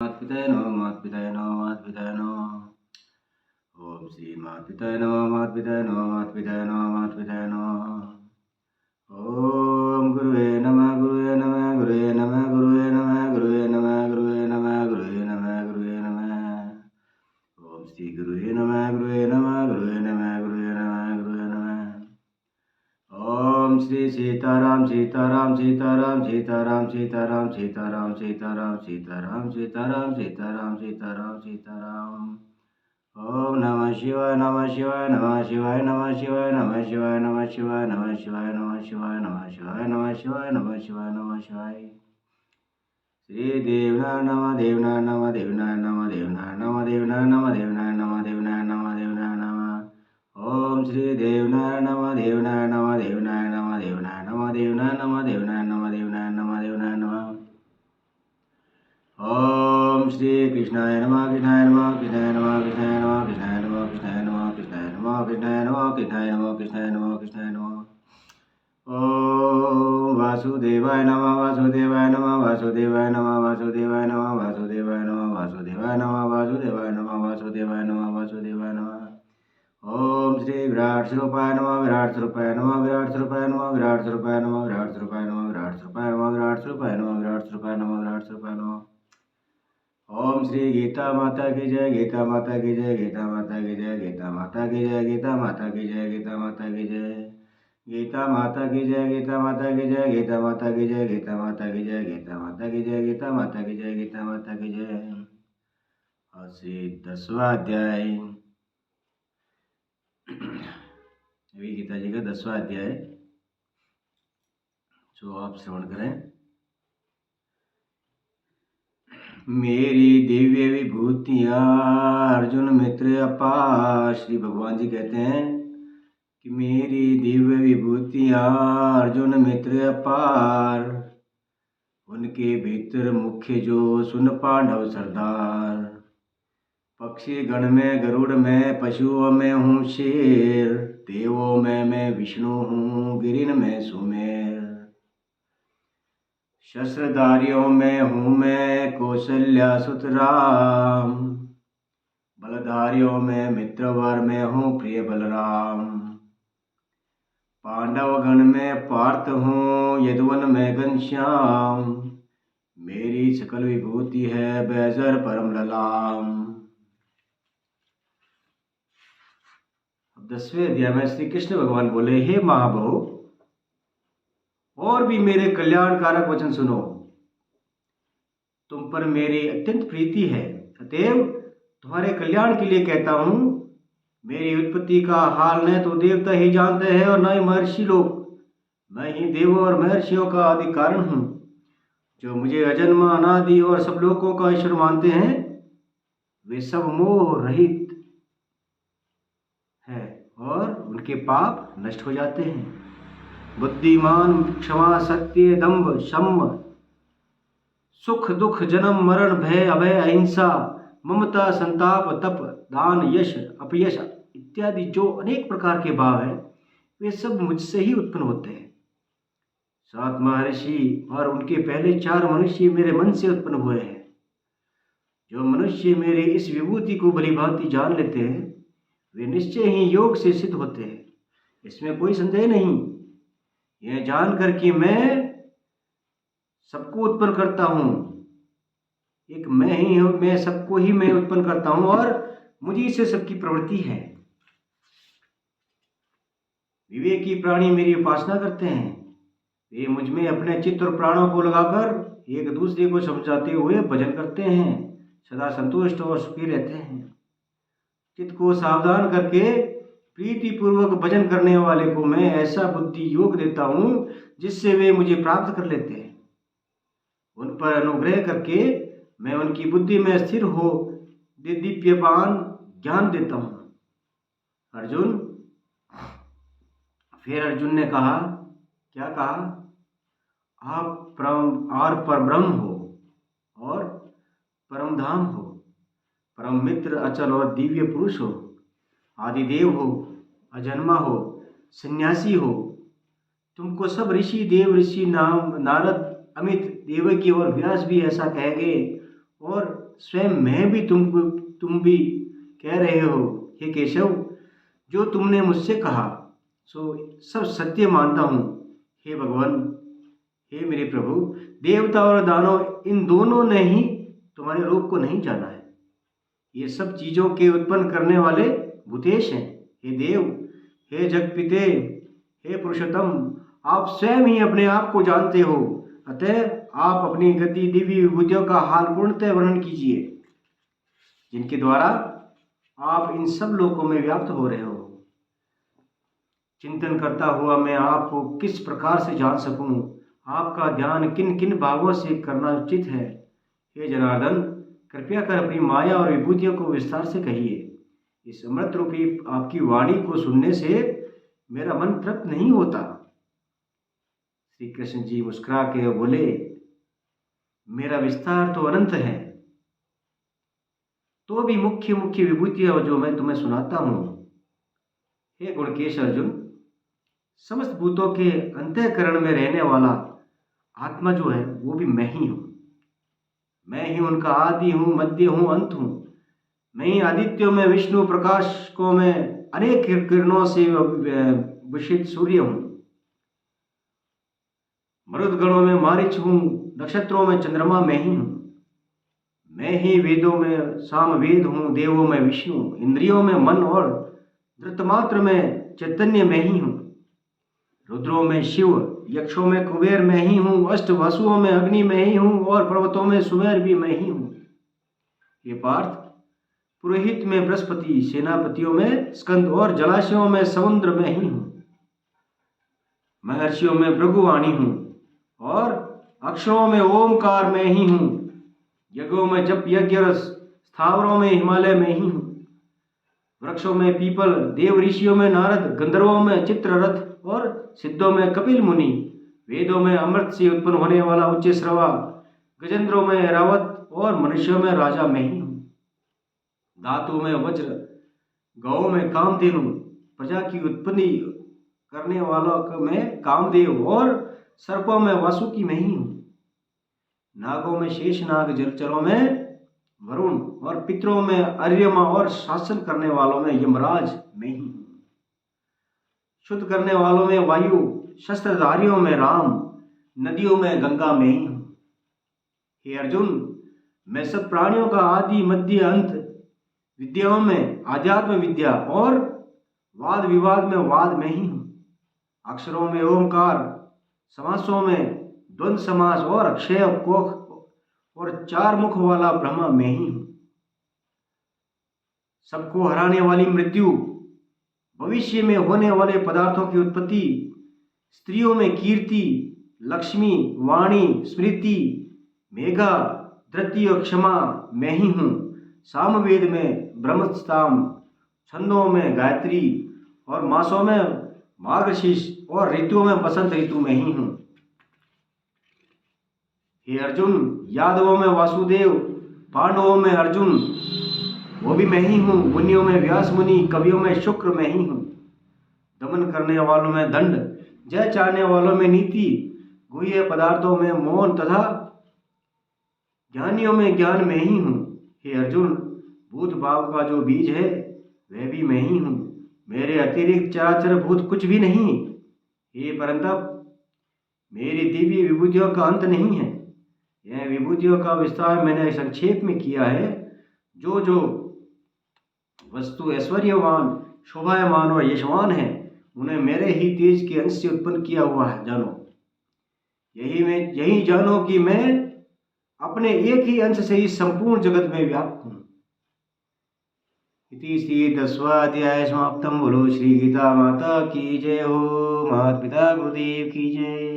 मातपिताय नमः मातपिताय नमः मातपिताय नमः। ओम श्री मातपिताय नमः मातपिताय नमः मातपिताय नमः मातपिताय नमः। ओम गुरुवे नमः गुरुवे नमः गुरुवे नमः गुरुवे नमः गुरुवे नमः गुरुवे नमः गुरुवे नमः गुरुवे नमः। ओम श्री गुरुवे नमः गुरुवे नमः गुरुवे नमः गुरुवे नमः गुरुवे नमः। ओम श्री सीताराम सीताराम सीताराम सीताराम सीताराम सीताराम सीताराम सीताराम सीताराम सीताराम सीताराम सीताराम। ओम नमः शिवाय नमः शिवाय नमः शिवाय नमः शिवाय नमः शिवाय नमः शिवाय नमः शिवाय नमः शिवाय नमः शिवाय नमः शिवाय नमः शिवाय नमः शिवाय। श्री देवनारायण नमः देवनारायण नमः देवनारायण नमः देवनारायण नमः देवनारायण नमः देवनारायण नमः देवनारायण नमः देवनारायण नमः। ओम श्री देवनारायण नमः देवनारायण नमः देवनारायण नमः देवनारायण नमः देवनारायण नमः देवनारायण नमः देवनारायण नमः देवनारायण नमः। ओम श्री कृष्णाय नमः कृष्णाय नमः कृष्णाय नमः कृष्णाय नमः कृष्णाय नमः कृष्णाय नमः कृष्णाय नमः कृष्णाय नमः कृष्णाय नमः कृष्णाय नमः कृष्णाय नमः। ओम वासुदेवाय नमः वासुदेवाय नमः वासुदेवाय नमः वासुदेवाय नमः वासुदेवाय नमः वासुदेवाय नमः वासुदेवाय नमः वासुदेवाय नमः वासुदेवाय नमः। ओम श्री विराट स्वरूपाय नमः विराट स्वरूपाय नमः विराट स्वरूपाय नमः विराट स्वरूपाय नमः विराट स्वरूपाय नमः विराट स्वरूपाय नमः विराट स्वरूपाय नमः विराट स्वरूपाय नमः विराट स्वरूपाय नमः। ओम श्री गीता माता की जय गीता माता की जय गीता माता की जय गीता माता की जय गीता माता की जय गीता माता की जय गीता माता की जय गीता माता की जय गीता माता की जय गीता माता की जय गीता माता की जय गीता माता की जय गीता माता की जय। और श्री 10वां अध्याय अभी गीता जी का 10वां अध्याय जो आप श्रवण करें। मेरी दिव्य विभूतियाँ अर्जुन मित्र अपार। श्री भगवान जी कहते हैं कि मेरी दिव्य विभूतियाँ अर्जुन मित्र अपार, उनके भीतर मुख्य जो सुन पांडव सरदार। पक्षी गण में गरुड़ में पशुओं में हूँ शेर, देवों में मैं विष्णु हूँ गिरिन में सुमेर। शस्त्रधारियों में हूँ मैं कौशल्या सुत राम, बलधारियों में मित्रवर में हूँ प्रिय बलराम। पांडव गण में पार्थ हूँ यदुवन में घनश्याम, मेरी सकल विभूति है बैजर परम ललाम। 10वें अध्याय में श्री कृष्ण भगवान बोले, हे महाबाहो, और भी मेरे कल्याणकारक वचन सुनो। तुम पर मेरी अत्यंत प्रीति है, अतएव तुम्हारे कल्याण के लिए कहता हूँ। मेरी उत्पत्ति का हाल न तो देवता ही जानते हैं और न ही महर्षि लोग। मैं ही देवों और महर्षियों का आदि कारण हूँ। जो मुझे अजन्म अनादि और सब लोगों का ईश्वर मानते हैं, वे सब मोह रहित है और उनके पाप नष्ट हो जाते हैं। बुद्धिमान क्षमा सत्य दंभ शम सुख दुख जन्म मरण भय अभय अहिंसा ममता संताप तप दान यश अपयश इत्यादि जो अनेक प्रकार के भाव हैं, वे सब मुझसे ही उत्पन्न होते हैं। 7 महर्षि और उनके पहले 4 मनुष्य मेरे मन से उत्पन्न हुए हैं। जो मनुष्य मेरे इस विभूति को भली भांति जान लेते हैं, वे निश्चय ही योग से सिद्ध होते हैं, इसमें कोई संदेह नहीं। यह जानकर कि मैं सबको उत्पन्न करता हूँ, एक मैं ही हूँ, मैं सबको ही मैं उत्पन्न करता हूँ और मुझी से सबकी प्रवृत्ति है। विवेकी प्राणी मेरी उपासना करते हैं, वे मुझ में अपने चित्त और प्राणों को लगाकर एक दूसरे को समझाते हुए भजन करते हैं, सदा संतुष्ट और सुखी रहते हैं। चित्त को सावधान करके प्रीति पूर्वक भजन करने वाले को मैं ऐसा बुद्धि योग देता हूँ जिससे वे मुझे प्राप्त कर लेते हैं। उन पर अनुग्रह करके मैं उनकी बुद्धि में स्थिर हो दिव्यमान ज्ञान देता हूँ। अर्जुन, फिर अर्जुन ने कहा, क्या कहा? आप पर ब्रह्म हो और परम धाम हो, परम मित्र अचल और दिव्य पुरुष हो, आदिदेव हो, अजन्मा हो, सन्यासी हो। तुमको सब ऋषि देव ऋषि नाम नारद अमित देवकी और व्यास भी ऐसा कहेंगे और स्वयं मैं भी तुम भी कह रहे हो हे केशव, जो तुमने मुझसे कहा सो सब सत्य मानता हूँ। हे भगवान, हे मेरे प्रभु, देवता और दानव इन दोनों ने ही तुम्हारे रूप को नहीं जाना है। ये सब चीजों के उत्पन्न करने वाले भूतेश हैं। हे देव, हे जगपिते, हे पुरुषोत्तम, आप स्वयं ही अपने आप को जानते हो, अतः आप अपनी गति दिव्य विभूतियों का हाल पूर्णतः वर्णन कीजिए, जिनके द्वारा आप इन सब लोकों में व्याप्त हो रहे हो। चिंतन करता हुआ मैं आपको किस प्रकार से जान सकूं, आपका ध्यान किन किन भागों से करना उचित है। हे जनार्दन, कृपया कर अपनी माया और विभूतियों को विस्तार से कहिए। इस अमृत रूपी आपकी वाणी को सुनने से मेरा मन तृप्त नहीं होता। श्री कृष्ण जी मुस्कुरा के बोले, मेरा विस्तार तो अनंत है, तो भी मुख्य मुख्य विभूतियां जो मैं तुम्हें सुनाता हूं। हे गुणकेश अर्जुन, समस्त भूतों के अंतःकरण में रहने वाला आत्मा जो है वो भी मैं ही हूं। मैं ही उनका आदि हूं, मध्य हूं, अंत हूं। मैं ही आदित्यों में विष्णु, प्रकाशकों में अनेक किरणों से विषित सूर्य हूं। मरुद गणों में मारीच हूं, नक्षत्रों में चंद्रमा मैं ही हूं। मैं ही वेदों में सामवेद हूं, देवों में विष्णु, इंद्रियों में मन और धृतमात्र में चैतन्य मैं ही हूं। रुद्रों में शिव, यक्षों में कुबेर मैं ही हूँ, अष्ट वसुओं में अग्नि मैं ही हूँ और पर्वतों में सुमेर भी मैं ही हूँ। ये पार्थ, पुरोहित में बृहस्पति, सेनापतियों में स्कंद और जलाशयों में समुद्र में ही हूँ। महर्षियों में भृगुवाणी हूँ और अक्षरों में ओमकार में ही हूँ। यज्ञों में जप यज्ञ रस, स्थावरों में हिमालय में ही हूँ। वृक्षों में पीपल, देव ऋषियों में नारद, गंधर्वों में चित्ररथ और सिद्धों में कपिल मुनि, वेदों में अमृत से उत्पन्न होने वाला उच्च श्रवा, गजेंद्रों में रावत और मनुष्यों में राजा मैं ही हूँ। धातु में वज्र, गौ में कामधेनु, प्रजा की उत्पत्ति करने वालों में कामदेव और सर्पों में वासुकी मैं ही हूँ। नागों में शेषनाग, जलचरों में वरुण और पितरों में अर्यमा और शासन करने वालों में यमराज मैं ही हूँ। शुद्ध करने वालों में वायु, शस्त्रधारियों में राम, नदियों में गंगा मैं ही हूँ। हे अर्जुन, मैं सब प्राणियों का आदि मध्य अंत, विद्याओं में आध्यात्म विद्या और वाद विवाद में वाद में ही हूँ। अक्षरों में ओमकार, समासों में द्वंद्व समास और अक्षय कोख और चार मुख वाला ब्रह्मा मैं ही हूँ। सबको हराने वाली मृत्यु, भविष्य में होने वाले पदार्थों की उत्पत्ति, स्त्रियों में कीर्ति, लक्ष्मी, वाणी, स्मृति, मेघा, धृति और क्षमा मैं ही हूँ। सामवेद में ब्रह्मस्ताम, छंदों में गायत्री और मासों में मार्गशीर्ष और ऋतुओं में बसंत ऋतु में ही हूँ। हे अर्जुन, यादवों में वासुदेव, पांडवों में अर्जुन वो भी मैं ही हूँ। मुनियों में व्यास मुनि, कवियों में शुक्र मैं ही हूँ। दमन करने वालों में दंड, जय चाहने वालों में नीति, गुह्य पदार्थों में मौन तथा ज्ञानियों में ज्ञान मैं ही हूँ। हे अर्जुन, भूत भाव का जो बीज है वह भी मैं ही हूँ। मेरे अतिरिक्त चराचर भूत कुछ भी नहीं। हे परंतप, मेरी दिव्य विभूतियों का अंत नहीं है। यह विभूतियों का विस्तार मैंने संक्षेप में किया है। जो जो वस्तु ऐश्वर्यवान, शोभायमान और यशवान है, उन्हें मेरे ही तेज के अंश से उत्पन्न किया हुआ है। जानो, यही जानो कि मैं अपने एक ही अंश से इस संपूर्ण जगत में व्याप्त हूँ। इति श्री 10वां अध्याय समाप्तम। बोलो श्री गीता माता की जय हो। माता पिता गुरुदेव की जय।